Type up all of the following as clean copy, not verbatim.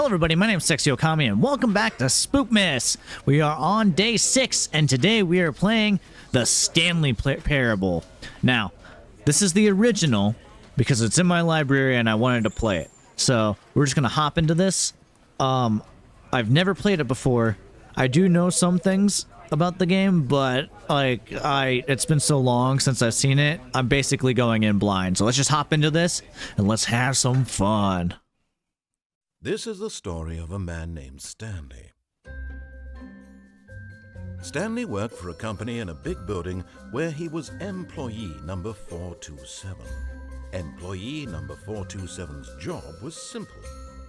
Hello everybody, my name is SexyOkami and welcome back to Spoopmas. We are on day 6 and today we are playing the Stanley Parable. Now, this is the original because it's in my library and I wanted to play it. So, we're just going to hop into this. I've never played it before. I do know some things about the game, but it's been so long since I've seen it. I'm basically going in blind. So let's just hop into this and let's have some fun. This is the story of a man named Stanley. Stanley worked for a company in a big building where he was employee number 427. Employee number 427's job was simple.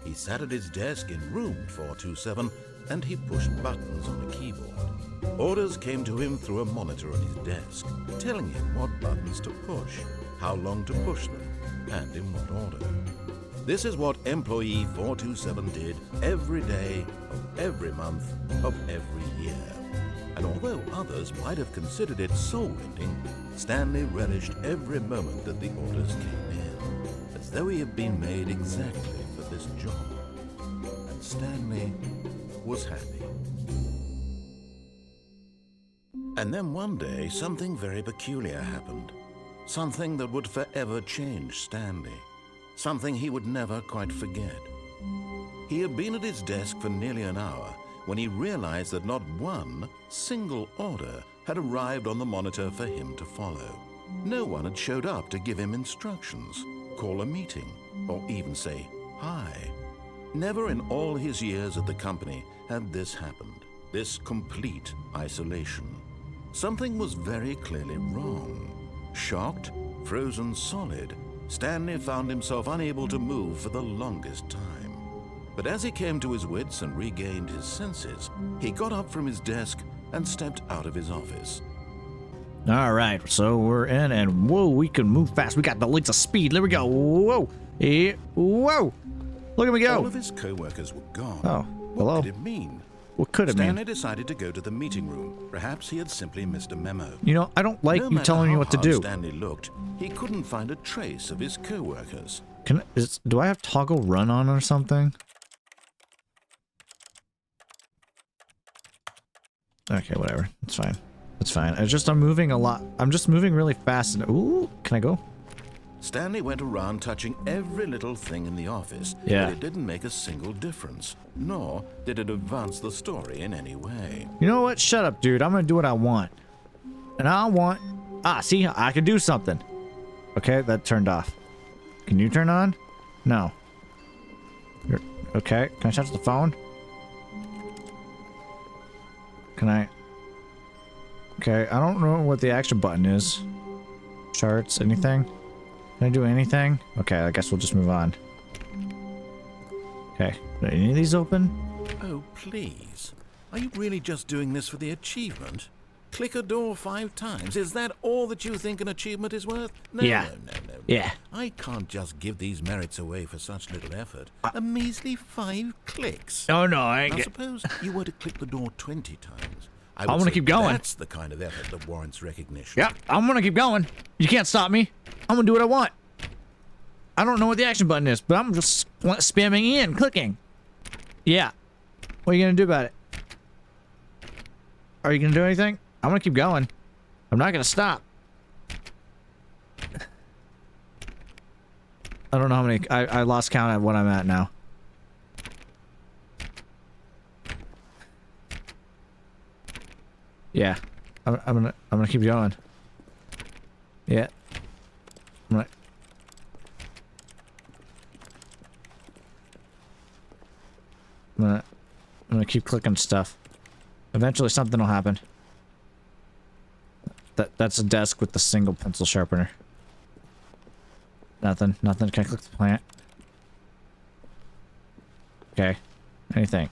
He sat at his desk in room 427 and he pushed buttons on a keyboard. Orders came to him through a monitor on his desk, telling him what buttons to push, how long to push them, and in what order. This is what employee 427 did every day of every month of every year. And although others might have considered it soul-rending, Stanley relished every moment that the orders came in, as though he had been made exactly for this job. And Stanley was happy. And then one day, something very peculiar happened. Something that would forever change Stanley. Something he would never quite forget. He had been at his desk for nearly an hour when he realized that not one single order had arrived on the monitor for him to follow. No one had showed up to give him instructions, call a meeting, or even say hi. Never in all his years at the company had this happened, this complete isolation. Something was very clearly wrong. Shocked, frozen solid, Stanley found himself unable to move for the longest time. But as he came to his wits and regained his senses, he got up from his desk and stepped out of his office. All right, so we're in and whoa, we can move fast. We got the lights of speed. There we go. Whoa. Whoa. Look at me go. All of his co-workers were gone. Oh, hello. What could it mean? What could it mean? Stanley decided to go to the meting room. Perhaps he had simply missed a memo. You know, I don't like No you matter telling me how what to hard do. Stanley looked, he couldn't find a trace of his co-workers. Do I have toggle run on or something? Okay, whatever. It's fine. It's fine. I'm moving a lot. I'm just moving really fast. And ooh, can I go? Stanley went around touching every little thing in the office, Yeah. but it didn't make a single difference, nor did it advance the story in any way. You know what? Shut up, dude. I'm gonna do what I want. And I want... Ah, see? I can do something. Okay, that turned off. Can you turn on? No. Okay, can I touch the phone? Can I... Okay, I don't know what the action button is. Charts, anything? Can I do anything? Okay, I guess we'll just move on. Okay, are any of these open? Oh, please. Are you really just doing this for the achievement? Click a door 5 times. Is that all that you think an achievement is worth? No, Yeah. No. Yeah. I can't just give these merits away for such little effort. A measly 5 clicks. Oh no, I ain't Now get... suppose you were to click the door 20 times. I wanna keep going. That's the kind of effort that warrants recognition. Yep, I'm gonna keep going. You can't stop me. I'm gonna do what I want. I don't know what the action button is, but I'm just spamming in, clicking. Yeah. What are you gonna do about it? Are you gonna do anything? I'm gonna keep going. I'm not gonna stop. I don't know how many... I lost count at what I'm at now. Yeah. I'm gonna keep going. Yeah. I'm gonna keep clicking stuff. Eventually something will happen. That's a desk with the single pencil sharpener. Nothing. Can I click the plant? Okay. Anything.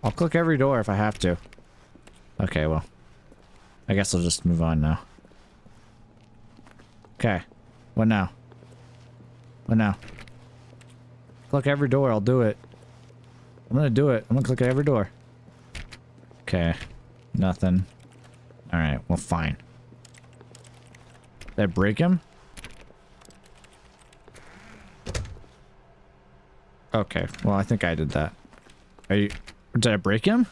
I'll click every door if I have to. Okay, well. I guess I'll just move on now. Okay. What now? Click every door, I'll do it. I'm gonna do it. I'm gonna click every door. Okay. Nothing. Alright, well fine. Did I break him? Okay, well, I think I did that. Are you... Did I break him?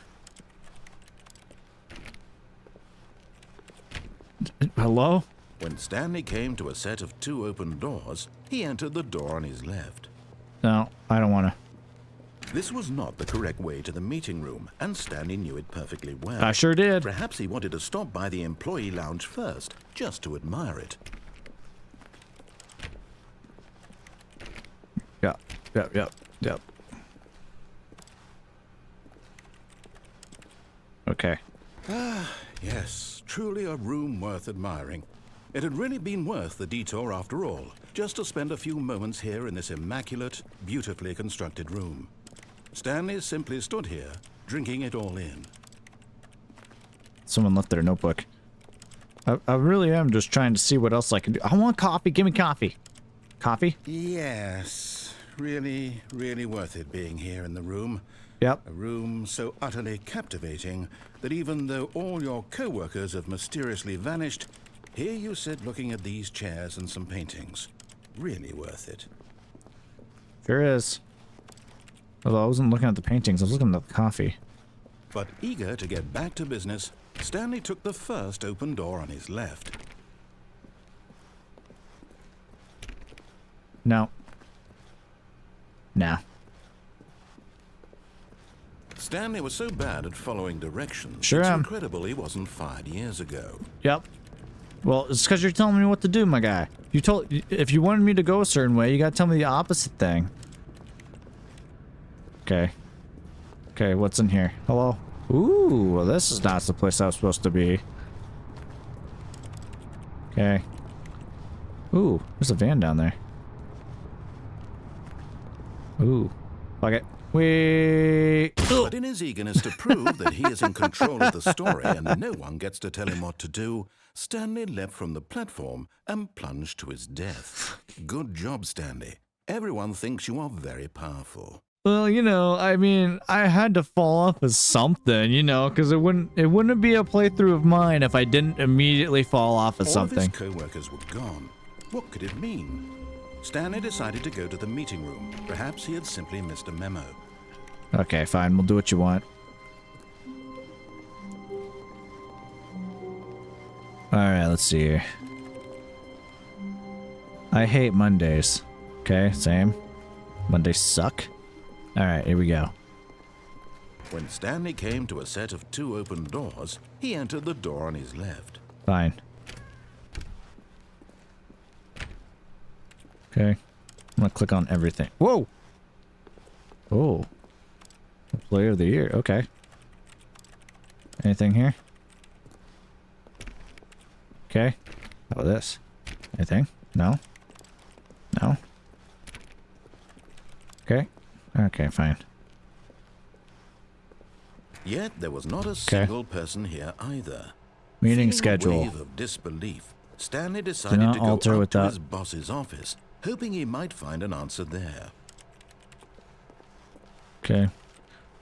Hello? When Stanley came to a set of 2 open doors, he entered the door on his left. No, I don't want to. This was not the correct way to the meeting room, and Stanley knew it perfectly well. I sure did. Perhaps he wanted to stop by the employee lounge first, just to admire it. Yep. Okay. Yes, truly a room worth admiring. It had really been worth the detour after all, just to spend a few moments here in this immaculate, beautifully constructed room. Stanley simply stood here, drinking it all in. Someone left their notebook. I really am just trying to see what else I can do. I want coffee. Give me coffee. Coffee? Yes, really, really worth it being here in the room. Yep. A room so utterly captivating that even though all your co-workers have mysteriously vanished, here you sit looking at these chairs and some paintings. Really worth it. Sure is. Although I wasn't looking at the paintings, I was looking at the coffee. But eager to get back to business, Stanley took the first open door on his left. No. Nah. Stanley was so bad at following directions. Sure it's am. incredible he wasn't fired years ago. Yep. Well, it's because you're telling me what to do, my guy. If you wanted me to go a certain way, you gotta tell me the opposite thing. Okay. Okay, what's in here? Hello? Ooh, well, this is not the place I was supposed to be. Okay. Ooh, there's a van down there. Ooh. Fuck it. Wait. But in his eagerness to prove that he is in control of the story and no one gets to tell him what to do, Stanley leapt from the platform and plunged to his death. Good job, Stanley. Everyone thinks you are very powerful. Well, you know, I mean, I had to fall off of something, you know, because it wouldn't be a playthrough of mine if I didn't immediately fall off of something. All of his co-workers were gone. What could it mean? Stanley decided to go to the meeting room. Perhaps he had simply missed a memo. Okay, fine. We'll do what you want. Alright, let's see here. I hate Mondays. Okay, same. Mondays suck. Alright, here we go. When Stanley came to a set of 2 open doors, he entered the door on his left. Fine. Okay. I'm gonna click on everything. Whoa! Oh. Player of the year. Okay. Anything here? Okay. How about this? Anything? No? No? Okay. Okay, fine. Yet there was not a single person here either. Meeting Feeling schedule. A wave of disbelief, Stanley decided to go up to his boss's office, hoping he might find an answer there. Okay.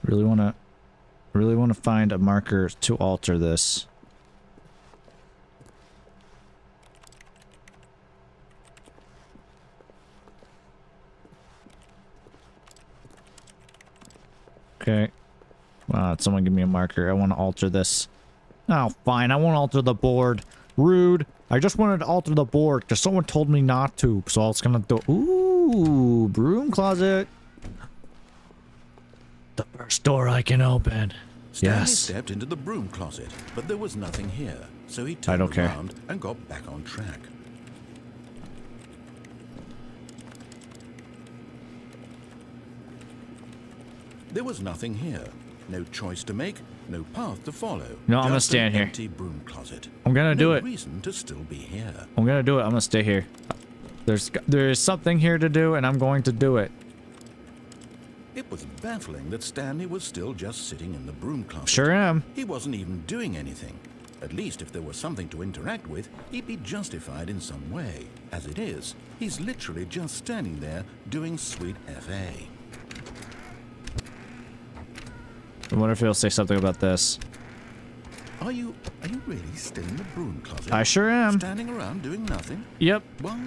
Really want to find a marker to alter this. Okay. Someone give me a marker. I want to alter this. Oh, fine. I won't alter the board. Rude. I just wanted to alter the board because someone told me not to. So I was going to do... Ooh, broom closet. The first door I can open. Stanley stepped into the broom closet, but there was nothing here. So he turned around and got back on track. There was nothing here. No choice to make, no path to follow. No, I'm gonna stand here. Empty broom closet. I'm gonna do it. No reason to still be here. I'm gonna do it. I'm gonna stay here. There's something here to do, and I'm going to do it. It was baffling that Stanley was still just sitting in the broom closet. Sure am. He wasn't even doing anything. At least if there was something to interact with, he'd be justified in some way. As it is, he's literally just standing there doing sweet FA. I wonder if he'll say something about this. Are you really still in the broom closet? I sure am. Standing around doing nothing? Yep. Why?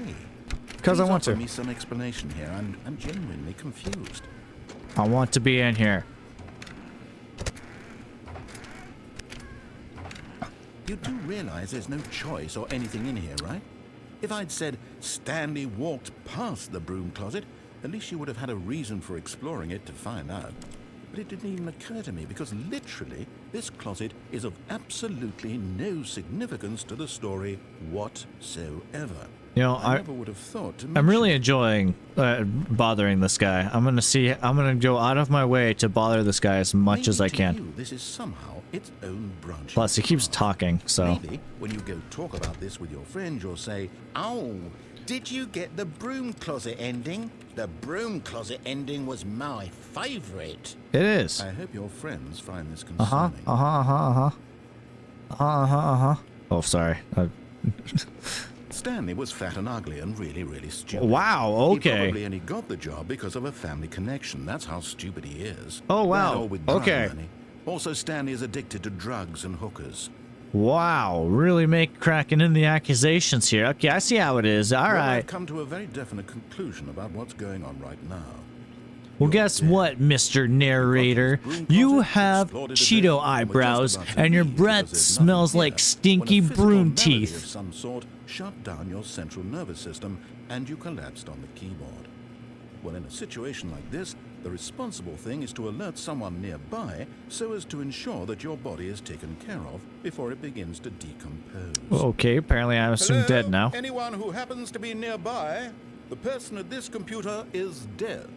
Because I want Please offer to. me some explanation here. I'm genuinely confused. I want to be in here. You do realize there's no choice or anything in here, right? If I'd said Stanley walked past the broom closet, at least you would have had a reason for exploring it to find out. But it didn't even occur to me because literally this closet is of absolutely no significance to the story whatsoever. You know, I never would have thought to I'm really mention enjoying bothering this guy. I'm gonna go out of my way to bother this guy as much as I to can. you, this is somehow its own branch. Plus, he of keeps art. talking, so. Maybe when you go talk about this with your friend, you'll say, "Oh, did you get the broom closet ending? The broom closet ending was my favorite." It is. I hope your friends find this Uh-huh, concerning. Oh, sorry. Stanley was fat and ugly and really, really stupid. Wow, He okay. probably only got the job because of a family connection. That's how stupid he is. Oh, wow, That or with drug okay. money. Also, Stanley is addicted to drugs and hookers. Wow, really cracking in the accusations here. Okay, I see how it is. All Well, right. I've come to a very definite conclusion about what's going on right now. Well, guess what, Mr. Narrator? You have Cheeto eyebrows, and your breath smells like stinky broom teeth. Of some sort shut down your central nervous system, and you collapsed on the keyboard. Well, in a situation like this, the responsible thing is to alert someone nearby so as to ensure that your body is taken care of before it begins to decompose. Okay, apparently I'm assumed dead now. Anyone who happens to be nearby, the person at this computer is dead.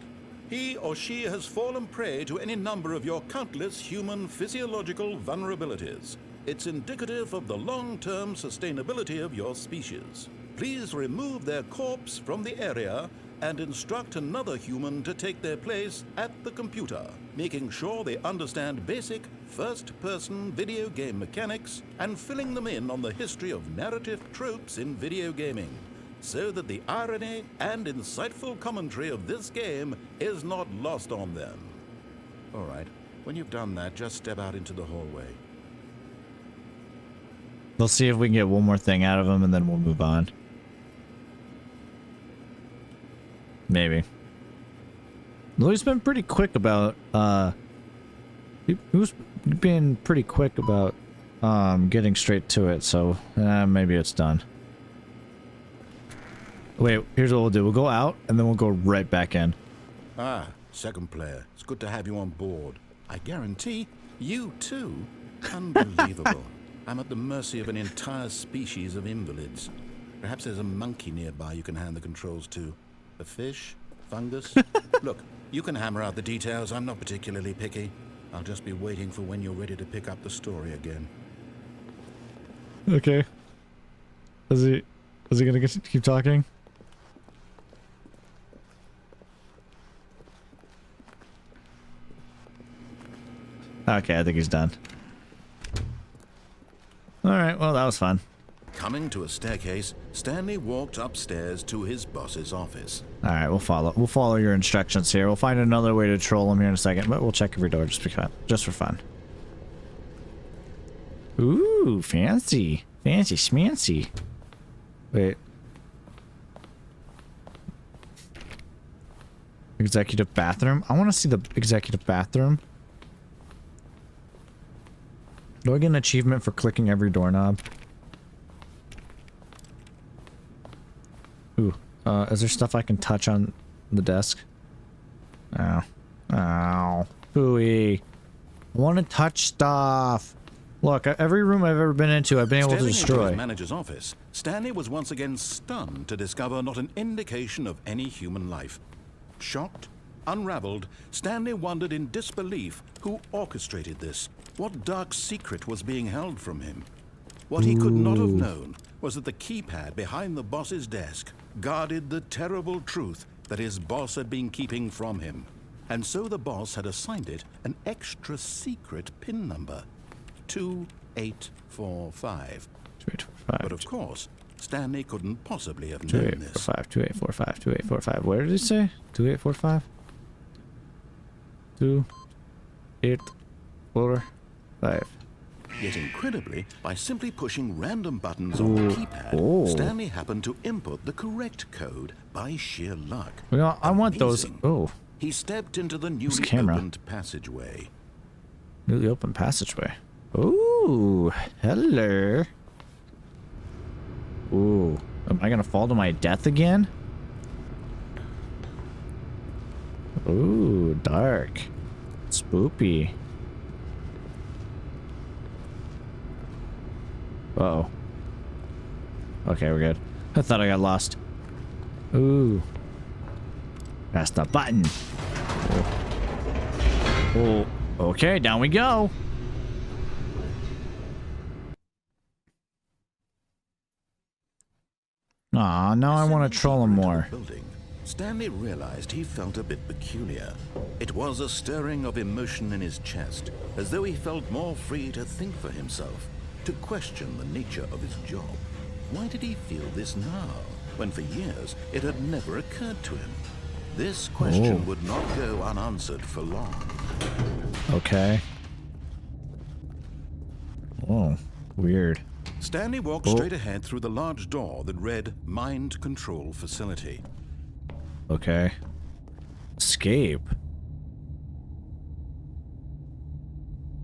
He or she has fallen prey to any number of your countless human physiological vulnerabilities. It's indicative of the long-term sustainability of your species. Please remove their corpse from the area and instruct another human to take their place at the computer, making sure they understand basic first-person video game mechanics and filling them in on the history of narrative tropes in video gaming, so that the irony and insightful commentary of this game is not lost on them. All right, when you've done that, just step out into the hallway. Let's see if we can get one more thing out of him, and then we'll move on. Maybe. Well, he's been pretty quick about, he was being pretty quick about, getting straight to it, so, maybe it's done. Wait, here's what we'll do. We'll go out, and then we'll go right back in. Ah, second player. It's good to have you on board. I guarantee you too. Unbelievable. I'm at the mercy of an entire species of invalids. Perhaps there's a monkey nearby you can hand the controls to. A fish? Fungus? Look, you can hammer out the details. I'm not particularly picky. I'll just be waiting for when you're ready to pick up the story again. Okay. Is he gonna keep talking? Okay, I think he's done. Alright, well, that was fun. Coming to a staircase, Stanley walked upstairs to his boss's office. Alright, we'll follow your instructions here. We'll find another way to troll him here in a second, but we'll check every door just for fun. Ooh, fancy. Fancy schmancy. Wait. Executive bathroom? I want to see the executive bathroom. Do I get an achievement for clicking every doorknob? Ooh, is there stuff I can touch on the desk? Ow. Ow. Hooey. I want to touch stuff. Look, every room I've ever been into, I've been able to Stepping into destroy. his manager's office, Stanley was once again stunned to discover not an indication of any human life. Shocked, unraveled, Stanley wondered in disbelief who orchestrated this. What dark secret was being held from him? What he could not have known was that the keypad behind the boss's desk guarded the terrible truth that his boss had been keeping from him. And so the boss had assigned it an extra secret PIN number, 2845. 2845. But of course, Stanley couldn't possibly have known this. 2845, 2845. Where did he say? 2845? 2845. Yet incredibly, by simply pushing random buttons on the keypad, Stanley happened to input the correct code by sheer luck. Well, I want those. Amazing. Oh, He stepped into the newly opened passageway. newly open passageway. Ooh, hello. Ooh, am I gonna fall to my death again? Ooh, dark. Spoopy. Uh-oh. Okay, we're good. I thought I got lost. Ooh. Press the button. Oh. Okay, down we go. Aw, now I want to troll him more. Building, Stanley realized he felt a bit peculiar. It was a stirring of emotion in his chest, as though he felt more free to think for himself, to question the nature of his job. Why did he feel this now, when for years it had never occurred to him? This question would not go unanswered for long. Okay. Oh, weird. Stanley walked straight ahead through the large door that read Mind Control Facility. Okay. Escape.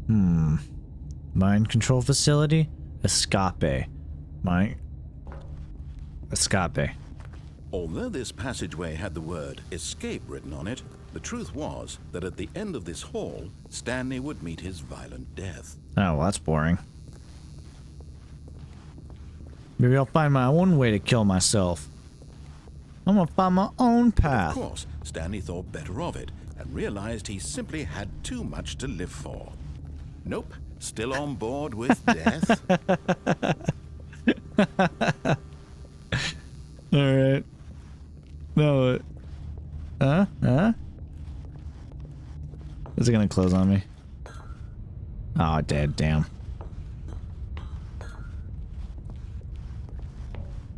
Mind control facility? Escape. Escape. Although this passageway had the word escape written on it, the truth was that at the end of this hall, Stanley would meet his violent death. Oh, well, that's boring. Maybe I'll find my own way to kill myself. I'm gonna find my own path. Of course, Stanley thought better of it and realized he simply had too much to live for. Nope, still on board with death. Alright. No. Huh? Is it gonna close on me? Oh, dead. Damn.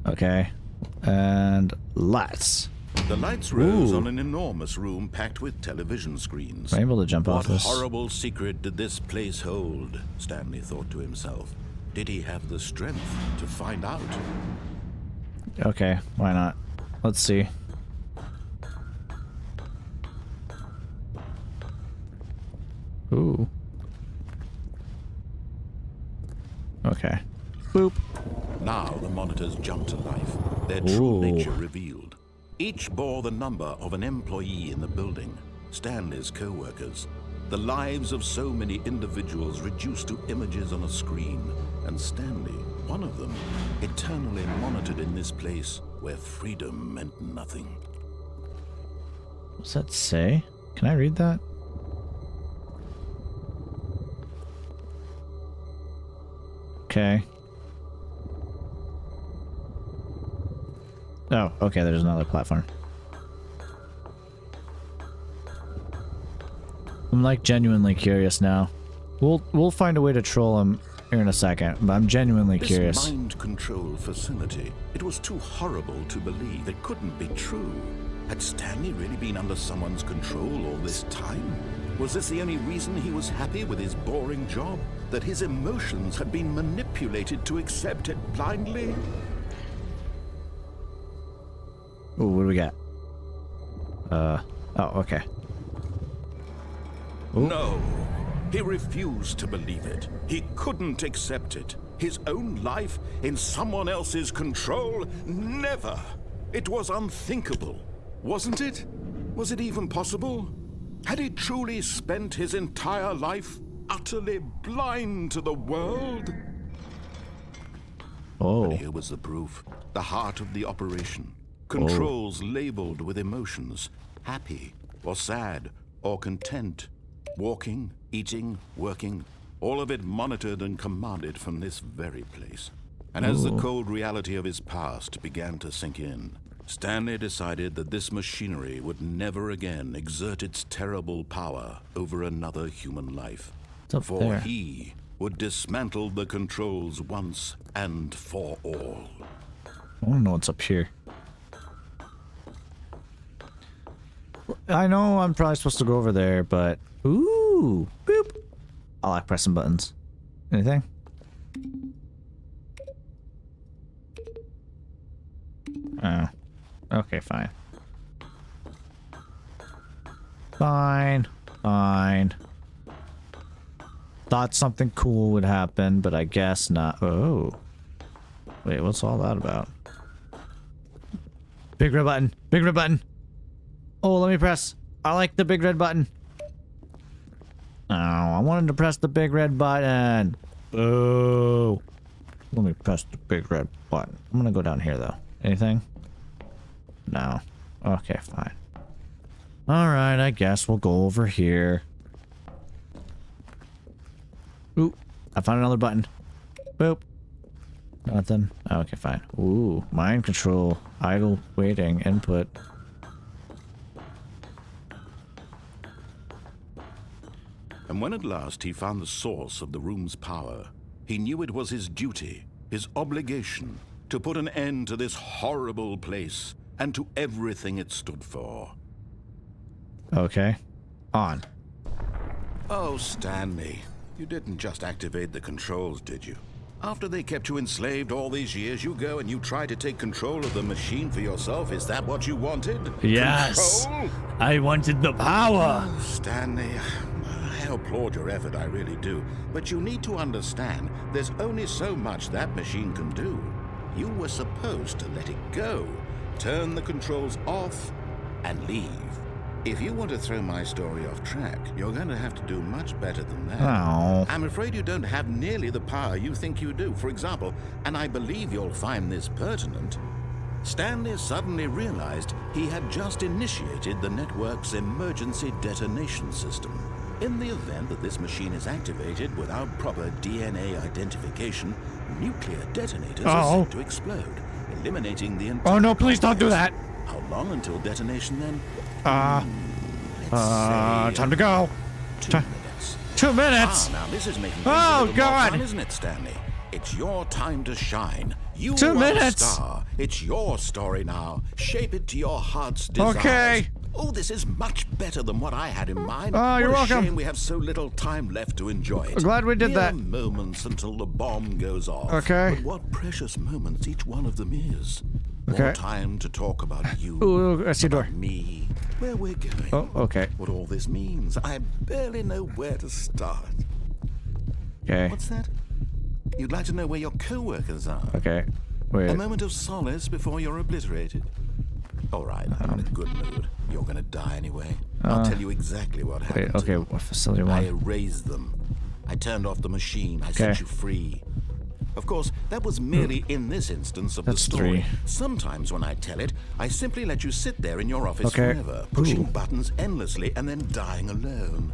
Okay. And lights. The lights rose on an enormous room packed with television screens. Am I able to jump off this? What horrible secret did this place hold? Stanley thought to himself. Did he have the strength to find out? Okay, why not? Let's see. Ooh. Okay. Boop. Now the monitors jumped to life, their true nature revealed. Each bore the number of an employee in the building, Stanley's co-workers. The lives of so many individuals reduced to images on a screen, and Stanley, one of them, eternally monitored in this place where freedom meant nothing. What's that say? Can I read that? Okay. Oh, okay, there's another platform. I'm like genuinely curious now. We'll find a way to troll him here in a second, but I'm genuinely curious. This mind control facility, it was too horrible to believe. It couldn't be true. Had Stanley really been under someone's control all this time? Was this the only reason he was happy with his boring job? That his emotions had been manipulated to accept it blindly? Ooh, what do we got? Oh, okay. Ooh. No, he refused to believe it. He couldn't accept it. His own life in someone else's control? Never! It was unthinkable, wasn't it? Was it even possible? Had he truly spent his entire life utterly blind to the world? Oh. But here was the proof. The heart of the operation. Controls labeled with emotions. Happy, or sad, or content. Walking, eating, working. All of it monitored and commanded from this very place. And as the cold reality of his past began to sink in, Stanley decided that this machinery would never again exert its terrible power over another human life. For there? he would dismantle the controls once and for all. I don't know what's up here. I know I'm probably supposed to go over there, but... Ooh! Boop! I like pressing buttons. Anything? Oh. Okay, fine. Fine. Fine. Thought something cool would happen, but I guess not. Oh. Wait, what's all that about? Big red button. Big red button. Oh, let me press. I like the big red button. Oh, I wanted to press the big red button. Boo. Let me press the big red button. I'm gonna go down here, though. Anything? No. Okay, fine. Alright, I guess we'll go over here. Ooh, I found another button. Boop. Nothing. Oh, okay, fine. Ooh, mind control. Idle waiting. Input. And when at last he found the source of the room's power, he knew it was his duty, his obligation, to put an end to this horrible place and to everything it stood for. Okay. On. Oh, Stanley, you didn't just activate the controls, did you? After they kept you enslaved all these years, you go and you try to take control of the machine for yourself. Is that what you wanted? Yes. Control? I wanted the power. Oh, Stanley, I applaud your effort, I really do. But you need to understand, there's only so much that machine can do. You were supposed to let it go, turn the controls off, and leave. If you want to throw my story off track, you're going to have to do much better than that. Oh. I'm afraid you don't have nearly the power you think you do. For example, and I believe you'll find this pertinent, Stanley suddenly realized he had just initiated the network's emergency detonation system. In the event that this machine is activated without proper DNA identification, nuclear detonators are set to explode, eliminating the entire... Oh no, please don't do that. How long until detonation then? Time to go. 2 minutes. 2 minutes. Now this is making things Oh, a little God. more fun, isn't it, Stanley? It's your time to shine. You 2 are minutes. a star. It's your story now. Shape it to your heart's desires. Okay. Oh, this is much better than what I had in mind. Oh, you're What a welcome. shame we have so little time left to enjoy it. I'm glad we did Mere that. moments until the bomb goes off. Okay. But what precious moments each one of them is. Okay. More time to talk about you. Ooh, I see a door. about me. Where we're going. Oh, okay. What all this means. I barely know where to start. Okay. What's that? You'd like to know where your co-workers are? Okay. Wait. A moment of solace before you're obliterated? All right, I'm in a good mood. You're gonna die anyway. I'll tell you exactly what Wait, happened. okay, to what facility them. I one? erased them. I turned off the machine. I set Okay. you free. Of course, that was merely in this instance of That's the story. 3. Sometimes when I tell it, I simply let you sit there in your office Okay. forever, pushing Ooh. buttons endlessly and then dying alone.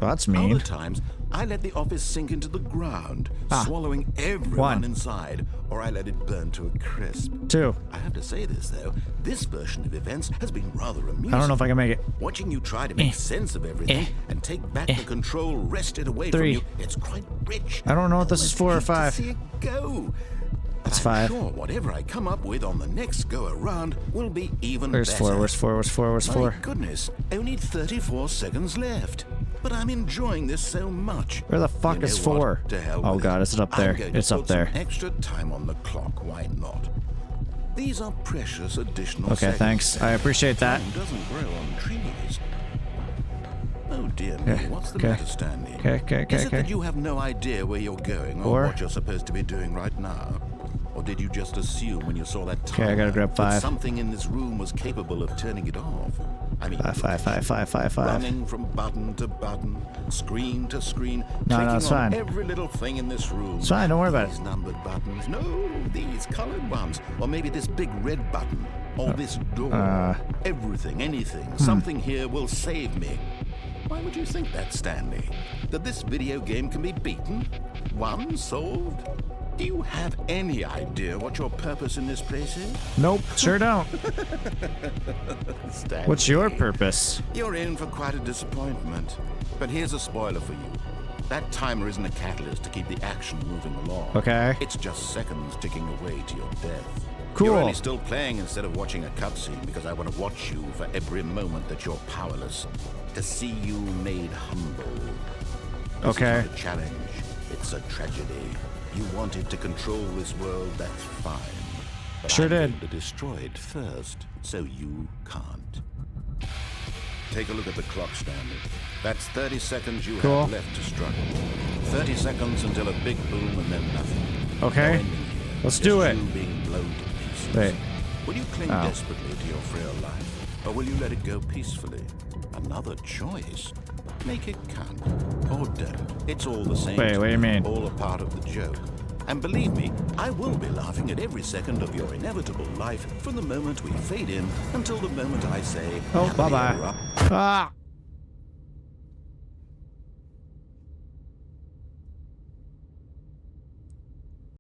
Oh, that's mean. Other times, I let the office sink into the ground, swallowing everyone 1. inside, or I let it burn to a crisp. 2. I have to say this, though. This version of events has been rather amusing. I don't know if I can make it. Watching you try to make sense of everything and take back the control wrested away 3. from you, it's quite rich. I don't know if this is 4 or Almost hate to 5. see it go. It's But I'm 5. sure whatever I come up with on the next go around will be even Where's better. 4? Where's 4? Where's 4? Where's 4? My goodness, only 34 seconds left. But I'm enjoying this so much. Where the fuck You know is what? 4? To hell Oh with god, it. is it up there? I'm going to It's up put some there. extra time on the clock. Why not? These are precious additional Okay, seconds. thanks. I appreciate that. Time doesn't grow on trees. Oh dear me, what's the okay. matter, Stanley? Okay. Is it that you have no idea where you're going or 4. what you're supposed to be doing right now? Or did you just assume when you saw that Okay, I gotta timer grab that 5. something in this room was capable of turning it off? I mean, 5. running from button to button, screen to screen, No, clicking it's on fine. every little thing in this room. It's fine, don't worry about it. These numbered buttons, no, these colored ones, or maybe this big red button, or this door. Everything, anything, something here will save me. Why would you think that, Stanley? That this video game can be beaten? Won? Solved? Do you have any idea what your purpose in this place is? Nope, sure don't. Stanley, What's your purpose? you're in for quite a disappointment. But here's a spoiler for you. That timer isn't a catalyst to keep the action moving along. Okay. It's just seconds ticking away to your death. Cool. You're only still playing instead of watching a cutscene because I want to watch you for every moment that you're powerless. To see you made humble. This Okay. is not a challenge. It's a tragedy. You wanted to control this world, that's fine. But Sure I'm did. going to destroy it first, so you can't. Take a look at the clock, Stanley. That's 30 seconds you Cool. have left to struggle. 30 seconds until a big boom and then nothing. Okay. No ending here. Let's Just do it. you being blown to pieces. Wait. Will you cling Oh. desperately to your frail life, or will you let it go peacefully? Another choice. Make it count, or don't. It's all the same. Wait, to what do you me. mean? All a part of the joke. And believe me, I will be laughing at every second of your inevitable life from the moment we fade in until the moment I say, Oh, happily bye-bye. ever after. Ah!